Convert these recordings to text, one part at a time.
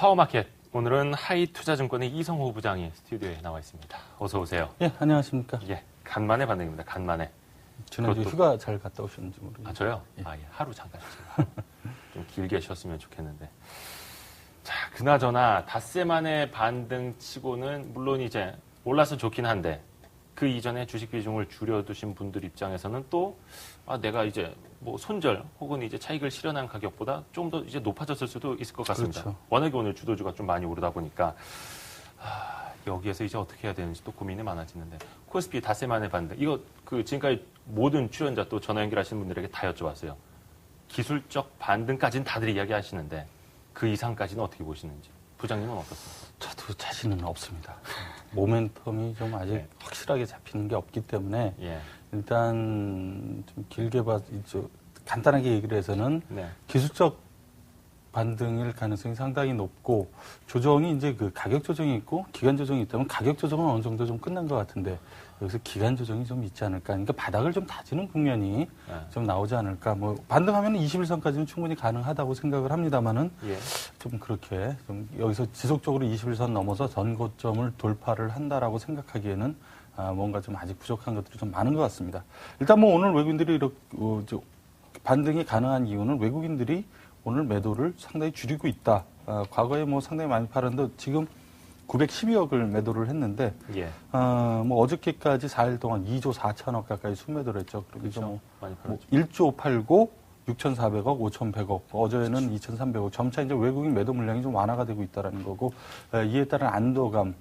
파워마켓. 오늘은 하이투자증권의 이성호 부장이 스튜디오에 나와 있습니다. 어서 오세요. 예, 안녕하십니까. 예, 간만에 반응입니다. 간만에. 지난주 휴가 잘 갔다 오셨는지 모르겠네요. 아, 저요? 예. 예, 하루 잠깐 쉬었어요. 좀 길게 쉬었으면 좋겠는데. 자, 그나저나 닷새 만에 반등 치고는 물론 이제 올라서 좋긴 한데 그 이전에 주식 비중을 줄여두신 분들 입장에서는 또 내가 이제 뭐 손절 혹은 이제 차익을 실현한 가격보다 좀 더 이제 높아졌을 수도 있을 것 같습니다. 그렇죠. 워낙에 오늘 주도주가 좀 많이 오르다 보니까 여기에서 이제 어떻게 해야 되는지 또 고민이 많아지는데 코스피 닷새 만에 반등 이거 그 지금까지 모든 출연자 또 전화 연결하신 분들에게 다 여쭤봤어요. 기술적 반등까지는 다들 이야기하시는데 그 이상까지는 어떻게 보시는지 부장님은 어떻습니까? 저도 자신은 없습니다. 모멘텀이 좀 아직 네. 확실하게 잡히는 게 없기 때문에 예. 일단 좀 길게 간단하게 얘기를 해서는 네. 기술적 반등일 가능성이 상당히 높고 조정이 이제 그 가격 조정이 있고 기간 조정이 있다면 가격 조정은 어느 정도 좀 끝난 것 같은데 여기서 기간 조정이 좀 있지 않을까. 그러니까 바닥을 좀 다지는 국면이 네. 좀 나오지 않을까. 뭐 반등하면 21선까지는 충분히 가능하다고 생각을 합니다만은 예. 좀 그렇게 좀 여기서 지속적으로 21선 넘어서 전고점을 돌파를 한다라고 생각하기에는 뭔가 좀 아직 부족한 것들이 좀 많은 것 같습니다. 일단 뭐 오늘 외국인들이 이렇게 반등이 가능한 이유는 외국인들이 오늘 매도를 상당히 줄이고 있다. 과거에 뭐 상당히 많이 팔았는데 지금 912억을 매도를 했는데, 예. 뭐 어저께까지 4일 동안 2조 4천억 가까이 순매도를 했죠. 그래서 그렇죠. 많이 뭐 팔았죠. 1조 팔고 6,400억, 5,100억, 어제는 2,300억. 점차 이제 외국인 매도 물량이 좀 완화가 되고 있다는 거고, 이에 따른 안도감,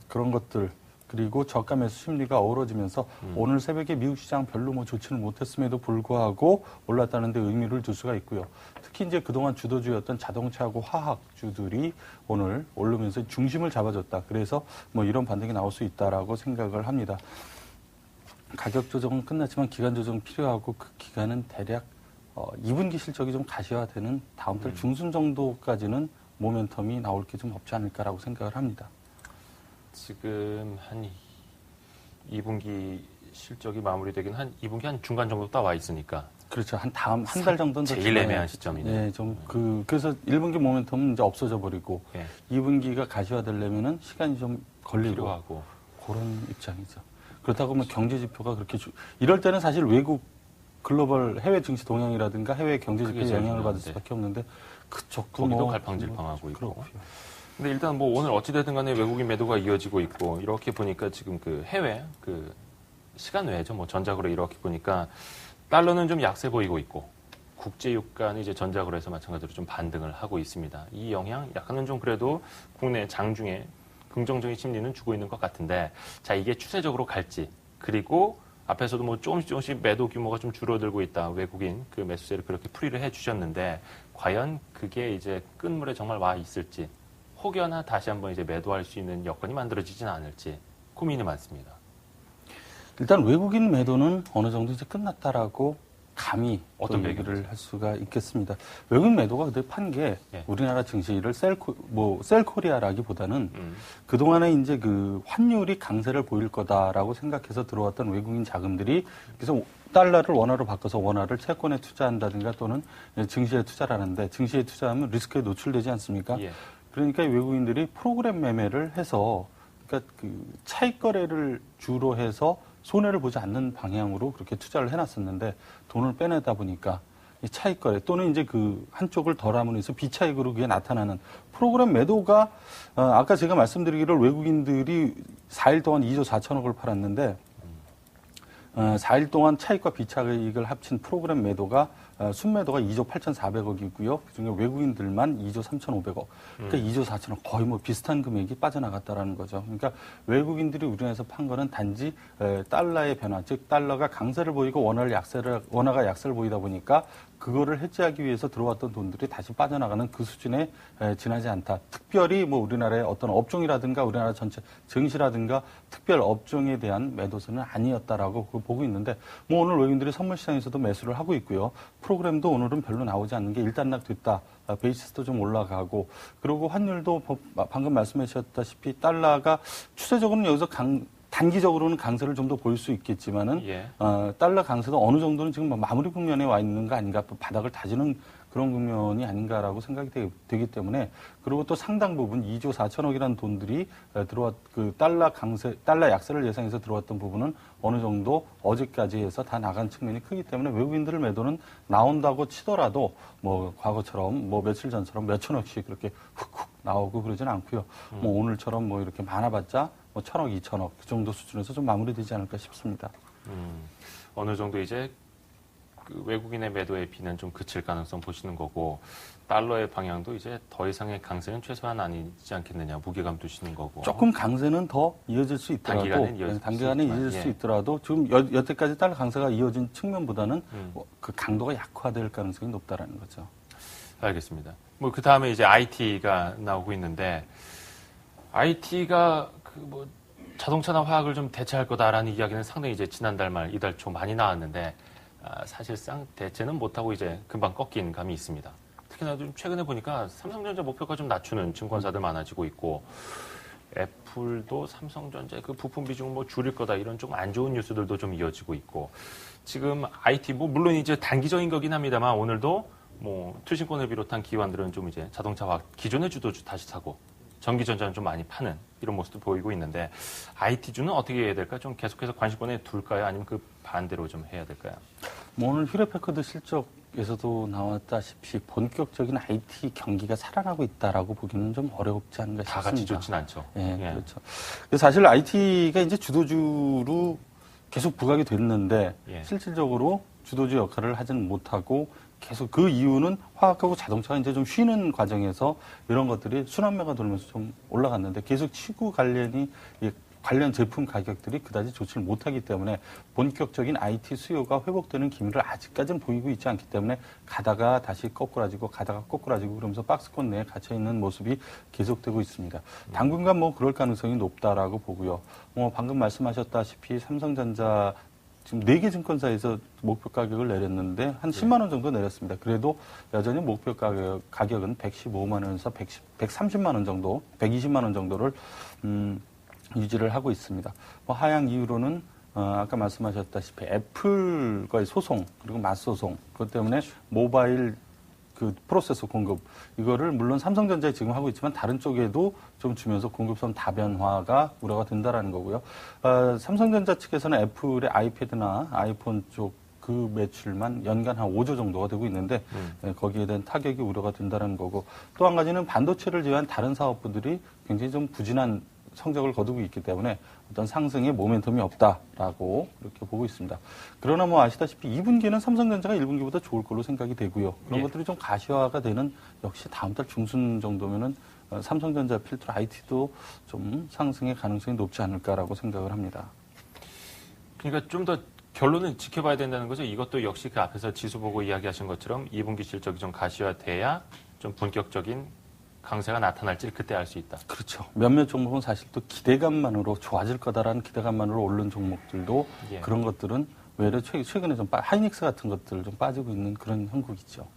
그런 것들, 그리고 저가 매수 심리가 어우러지면서 오늘 새벽에 미국 시장 별로 뭐 좋지는 못했음에도 불구하고 올랐다는 데 의미를 둘 수가 있고요. 특히 이제 그동안 주도주였던 자동차하고 화학주들이 오늘 오르면서 중심을 잡아줬다. 그래서 뭐 이런 반등이 나올 수 있다라고 생각을 합니다. 가격 조정은 끝났지만 기간 조정 필요하고 그 기간은 대략 2분기 실적이 좀 가시화되는 다음 달 중순 정도까지는 모멘텀이 나올 게 좀 없지 않을까라고 생각을 합니다. 지금 한 2분기 실적이 마무리되긴 한 2분기 한 중간 정도 따와 있으니까. 그렇죠. 한 달 정도는 더 제일 애매한 시점이네. 네, 그래서 1분기 모멘텀은 이제 없어져 버리고 예. 2분기가 가시화되려면은 시간이 좀 걸리고 필요하고. 그런 입장이죠. 그렇다고 뭐 경제 지표가 그렇게 이럴 때는 사실 외국 글로벌 해외 증시 동향이라든가 해외 경제 그게 지표에 제일 영향을 받을 중요한데. 수밖에 없는데 그쪽도 거기도 뭐 갈팡질팡하고 있고. 그렇고요. 근데 일단 뭐 오늘 어찌됐든 간에 외국인 매도가 이어지고 있고 이렇게 보니까 지금 그 해외 그 시간 외죠. 뭐 전작으로 이렇게 보니까 달러는 좀 약세 보이고 있고 국제 유가는 이제 전작으로 해서 마찬가지로 좀 반등을 하고 있습니다. 이 영향 약간은 좀 그래도 국내 장중에 긍정적인 심리는 주고 있는 것 같은데 자 이게 추세적으로 갈지 그리고 앞에서도 뭐 조금씩 매도 규모가 좀 줄어들고 있다. 외국인 그 매수세를 그렇게 풀이를 해 주셨는데 과연 그게 이제 끝물에 정말 와 있을지 혹여나 다시 한번 이제 매도할 수 있는 여건이 만들어지지는 않을지 고민이 많습니다. 일단 외국인 매도는 어느 정도 이제 끝났다라고 감히 어떤 얘기를 배경에서? 할 수가 있겠습니다. 외국인 매도가 그때 판 게 예. 우리나라 증시를 셀코리아라기보다는 그동안에 이제 그 환율이 강세를 보일 거다라고 생각해서 들어왔던 외국인 자금들이 그래서 달러를 원화로 바꿔서 원화를 채권에 투자한다든가 또는 증시에 투자를 하는데 증시에 투자하면 리스크에 노출되지 않습니까? 예. 그러니까 외국인들이 프로그램 매매를 해서 그러니까 그 차익 거래를 주로 해서 손해를 보지 않는 방향으로 그렇게 투자를 해놨었는데 돈을 빼내다 보니까 이 차익 거래 또는 이제 그 한쪽을 덜함으로 해서 비차익으로 그게 나타나는 프로그램 매도가 아까 제가 말씀드리기를 외국인들이 4일 동안 2조 4천억을 팔았는데 4일 동안 차익과 비차익을 합친 프로그램 매도가 순매도가 2조 8,400억이고요. 그중에 외국인들만 2조 3,500억. 그러니까 2조 4천억 거의 뭐 비슷한 금액이 빠져나갔다라는 거죠. 그러니까 외국인들이 우리나라에서 판 거는 단지 달러의 변화, 즉 달러가 강세를 보이고 원화가 약세를 보이다 보니까 그거를 해지하기 위해서 들어왔던 돈들이 다시 빠져나가는 그 수준에 지나지 않다. 특별히 뭐 우리나라의 어떤 업종이라든가 우리나라 전체 증시라든가 특별 업종에 대한 매도세는 아니었다라고 보고 있는데 뭐 오늘 외국인들이 선물 시장에서도 매수를 하고 있고요. 프로그램도 오늘은 별로 나오지 않는 게 일단락됐다. 베이시스도 좀 올라가고 그리고 환율도 방금 말씀해 주셨다시피 달러가 추세적으로는 여기서 단기적으로는 강세를 좀 더 보일 수 있겠지만은 예. 달러 강세도 어느 정도는 지금 마무리 국면에 와 있는 거 아닌가 바닥을 다지는 그런 국면이 아닌가라고 생각이 되기 때문에 그리고 또 상당 부분 2조 4천억이라는 돈들이 그 달러 약세를 예상해서 들어왔던 부분은 어느 정도 어제까지 해서 다 나간 측면이 크기 때문에 외국인들 매도는 나온다고 치더라도 뭐 과거처럼 뭐 며칠 전처럼 몇 천억씩 그렇게 훅훅 나오고 그러진 않고요. 뭐 오늘처럼 뭐 이렇게 많아봤자 뭐 1,000억, 2,000억 그 정도 수준에서 좀 마무리되지 않을까 싶습니다. 어느 정도 이제 그 외국인의 매도의 비는 좀 그칠 가능성 보시는 거고 달러의 방향도 이제 더 이상의 강세는 최소한 아니지 않겠느냐 무게감 두시는 거고 조금 강세는 더 이어질 수 있더라도 단기간에 이어질 수 있더라도 지금 여태까지 달러 강세가 이어진 측면보다는 그 강도가 약화될 가능성이 높다라는 거죠. 알겠습니다. 뭐 그 다음에 이제 IT가 나오고 있는데 IT가 그 뭐 자동차나 화학을 좀 대체할 거다라는 이야기는 상당히 이제 지난달 말 이달 초 많이 나왔는데 사실상 대체는 못하고 이제 금방 꺾인 감이 있습니다. 특히나 좀 최근에 보니까 삼성전자 목표가 좀 낮추는 증권사들 많아지고 있고 애플도 삼성전자 그 부품 비중을 뭐 줄일 거다 이런 좀 안 좋은 뉴스들도 좀 이어지고 있고 지금 IT 뭐 물론 이제 단기적인 거긴 합니다만 오늘도 뭐 투신권을 비롯한 기관들은 좀 이제 자동차 화학 기존의 주도주 다시 사고 전기전자는 좀 많이 파는 이런 모습도 보이고 있는데 IT주는 어떻게 해야 될까? 좀 계속해서 관심권에 둘까요? 아니면 그 반대로 좀 해야 될까요? 뭐 오늘 휴레패커드 실적에서도 나왔다시피 본격적인 IT 경기가 살아나고 있다라고 보기는 좀 어렵지 않은가 싶습니다. 다 같이 좋진 않죠. 예, 그렇죠. 사실 IT가 이제 주도주로 계속 부각이 됐는데 실질적으로 주도주 역할을 하지는 못하고 계속 그 이유는 화학하고 자동차가 이제 좀 쉬는 과정에서 이런 것들이 순환매가 돌면서 좀 올라갔는데 계속 치구 관련 제품 가격들이 그다지 좋지를 못하기 때문에 본격적인 IT 수요가 회복되는 기미를 아직까지는 보이고 있지 않기 때문에 가다가 다시 거꾸라지고 가다가 거꾸라지고 그러면서 박스권 내에 갇혀 있는 모습이 계속되고 있습니다. 당분간 뭐 그럴 가능성이 높다라고 보고요. 뭐 방금 말씀하셨다시피 삼성전자 지금 4개 증권사에서 목표 가격을 내렸는데 한 10만 원 정도 내렸습니다. 그래도 여전히 목표 가격은 115만 원에서 130만 원 정도, 120만 원 정도를 유지를 하고 있습니다. 뭐 하향 이유로는 아까 말씀하셨다시피 애플과의 소송 그리고 맞소송 그것 때문에 모바일 그 프로세서 공급 이거를 물론 삼성전자에 지금 하고 있지만 다른 쪽에도 좀 주면서 공급선 다변화가 우려가 된다라는 거고요. 삼성전자 측에서는 애플의 아이패드나 아이폰 쪽 그 매출만 연간 한 5조 정도가 되고 있는데 거기에 대한 타격이 우려가 된다는 거고 또 한 가지는 반도체를 제외한 다른 사업부들이 굉장히 좀 부진한 성적을 거두고 있기 때문에 어떤 상승의 모멘텀이 없다라고 이렇게 보고 있습니다. 그러나 뭐 아시다시피 2분기는 삼성전자가 1분기보다 좋을 걸로 생각이 되고요. 그런 것들이 좀 가시화가 되는 역시 다음 달 중순 정도면은 삼성전자 필터 IT도 좀 상승의 가능성이 높지 않을까라고 생각을 합니다. 그러니까 좀 더 결론은 지켜봐야 된다는 거죠. 이것도 역시 그 앞에서 지수 보고 이야기하신 것처럼 2분기 실적이 좀 가시화돼야 좀 본격적인 강세가 나타날지 그때 알 수 있다. 그렇죠. 몇몇 종목은 사실 또 기대감만으로 좋아질 거다라는 기대감만으로 오른 종목들도 그런 것들은 외려 최근에 좀 하이닉스 같은 것들 좀 빠지고 있는 그런 형국이죠.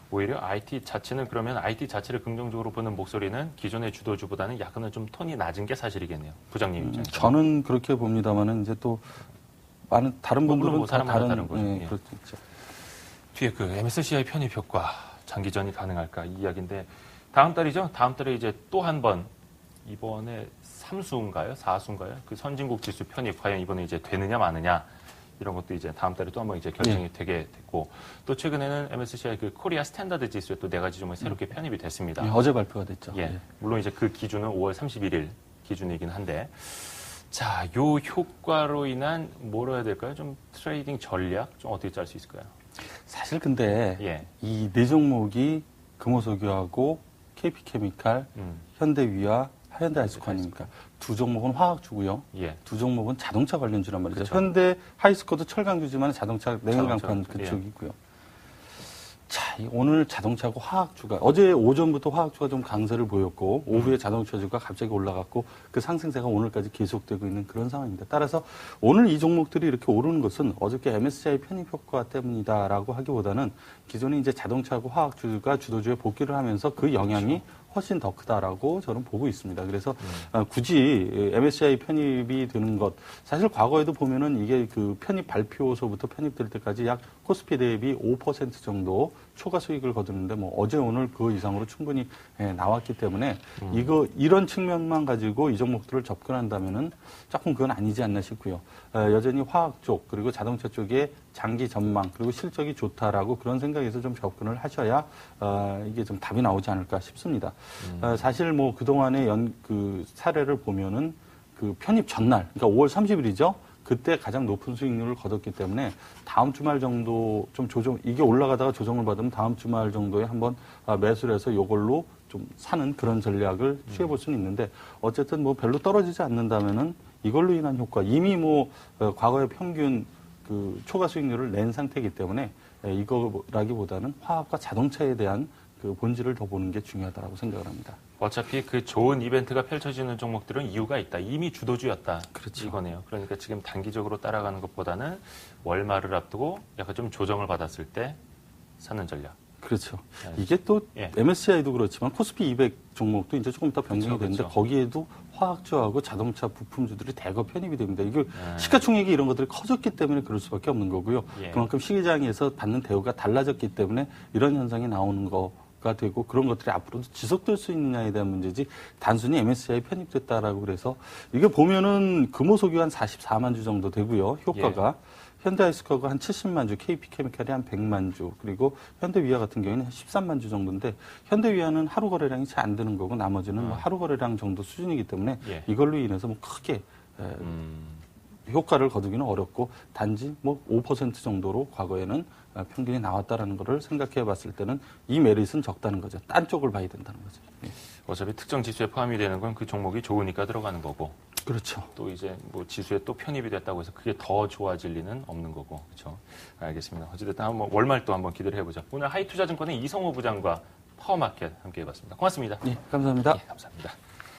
오히려 IT 자체는 그러면 IT 자체를 긍정적으로 보는 목소리는 기존의 주도주보다는 약간은 좀 톤이 낮은 게 사실이겠네요. 부장님 입장에서. 저는 그렇게 봅니다만은 이제 또 많은 다른 분들은 뭐 다 다른 거죠. 그렇죠. 뒤에 그 MSCI 편입 효과 장기전이 가능할까 이 이야기인데 다음 달이죠. 다음 달에 이제 또 한 번 이번에 3수인가요? 4수인가요? 그 선진국 지수 편입 과연 이번에 이제 되느냐 마느냐 이런 것도 이제 다음 달에 또 한 번 이제 결정이 되게 됐고 또 최근에는 MSCI 그 코리아 스탠다드 지수에 또 4가지 종목이 새롭게 편입이 됐습니다. 어제 발표가 됐죠. 물론 이제 그 기준은 5월 31일 기준이긴 한데 자, 요 효과로 인한 뭐로 해야 될까요? 좀 트레이딩 전략 좀 어떻게 짤 수 있을까요? 사실 근데 이 4종목이 금호석유하고 KP케미칼, 현대위와 현대하이스코 아닙니까? 2종목은 화학주고요. 2종목은 자동차 관련주란 말이죠. 그렇죠. 현대하이스코도 철강주지만 자동차 내연강판 그쪽이고요. 자, 오늘 자동차하고 화학주가 어제 오전부터 화학주가 좀 강세를 보였고 오후에 자동차주가 갑자기 올라갔고 그 상승세가 오늘까지 계속되고 있는 그런 상황입니다. 따라서 오늘 이 종목들이 이렇게 오르는 것은 어저께 MSCI 편입 효과 때문이다라고 하기보다는 기존에 이제 자동차하고 화학주가 주도주에 복귀를 하면서 그 영향이 훨씬 더 크다라고 저는 보고 있습니다. 그래서 굳이 MSCI 편입이 되는 것 사실 과거에도 보면은 이게 그 편입 발표서부터 편입될 때까지 약 코스피 대비 5% 정도 초과 수익을 거두는데 뭐 어제 오늘 그 이상으로 충분히 나왔기 때문에 이런 측면만 가지고 이 종목들을 접근한다면은 조금 그건 아니지 않나 싶고요. 여전히 화학 쪽 그리고 자동차 쪽에 장기 전망 그리고 실적이 좋다라고 그런 생각에서 좀 접근을 하셔야 이게 좀 답이 나오지 않을까 싶습니다. 사실 뭐 그동안의 그 사례를 보면은 그 편입 전날, 그러니까 5월 30일이죠. 그때 가장 높은 수익률을 거뒀기 때문에 다음 주말 정도 좀 이게 올라가다가 조정을 받으면 다음 주말 정도에 한번 매수를 해서 이걸로 좀 사는 그런 전략을 취해볼 수는 있는데 어쨌든 뭐 별로 떨어지지 않는다면은 이걸로 인한 효과 이미 뭐 과거의 평균 그 초과 수익률을 낸 상태이기 때문에 이거라기보다는 화학과 자동차에 대한 그 본질을 더 보는 게 중요하다고 생각을 합니다. 어차피 그 좋은 이벤트가 펼쳐지는 종목들은 이유가 있다. 이미 주도주였다. 그렇죠. 이거네요. 그러니까 지금 단기적으로 따라가는 것보다는 월말을 앞두고 약간 좀 조정을 받았을 때 사는 전략. 그렇죠. 네. 이게 또 예. MSCI도 그렇지만 코스피 200 종목도 이제 조금 더 변경이 그렇죠, 되는데 그렇죠. 거기에도 화학주하고 자동차 부품주들이 대거 편입이 됩니다. 이게 네. 시가총액이 이런 것들이 커졌기 때문에 그럴 수밖에 없는 거고요. 예. 그만큼 시장에서 받는 대우가 달라졌기 때문에 이런 현상이 나오는 거가 되고 그런 것들이 앞으로도 지속될 수 있느냐에 대한 문제지 단순히 MSCI 편입됐다라고 그래서 이게 보면은 금호석유 한 44만 주 정도 되고요. 효과가. 현대아이스커가 한 70만 주, KP케미칼이 한 100만 주, 그리고 현대위아 같은 경우에는 한 13만 주 정도인데 현대위아는 하루 거래량이 잘 안 되는 거고 나머지는 뭐 하루 거래량 정도 수준이기 때문에 예. 이걸로 인해서 뭐 크게 효과를 거두기는 어렵고 단지 뭐 5% 정도로 과거에는 평균이 나왔다라는 것을 생각해 봤을 때는 이 메릿은 적다는 거죠. 딴 쪽을 봐야 된다는 거죠. 예. 어차피 특정 지수에 포함이 되는 건 그 종목이 좋으니까 들어가는 거고. 그렇죠. 또 이제 뭐 지수에 또 편입이 됐다고 해서 그게 더 좋아질 리는 없는 거고. 그렇죠. 알겠습니다. 어쨌든 한번 월말 또 한번 기대를 해보자. 오늘 하이투자증권의 이성호 부장과 파워마켓 함께 해봤습니다. 고맙습니다. 예, 감사합니다. 예, 감사합니다.